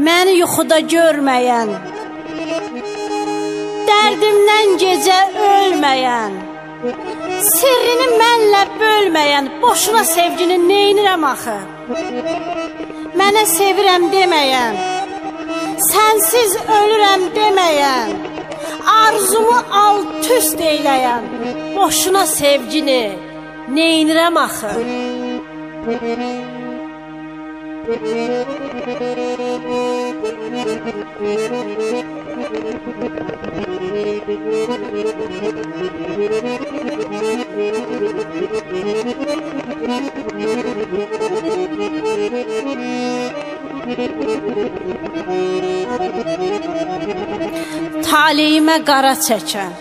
Məni yuxuda görməyən, dərdimdən gecə ölməyən, sirrini mənlə bölməyən, boşuna sevgini neynirəm axı? Mənə sevirəm deməyən, sənsiz ölürəm deməyən, arzumu alt-üst eyləyən, boşuna sevgini neynirəm axı? Taleyimə qara çəkən,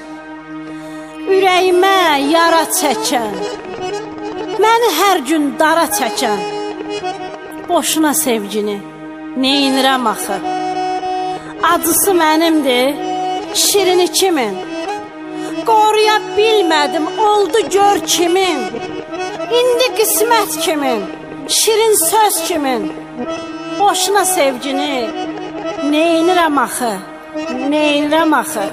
ürəyimə yara çəkən, məni hər gün dara çəkən, boşuna sevgini neynirəm axı? Acısı mənimdir, şirini kimin? Qoruya bilmədim, oldu gör kimin? İndi qismət kimin? Şirin söz kimin? Boşuna sevgini neynirəm axı? Neynirəm axı?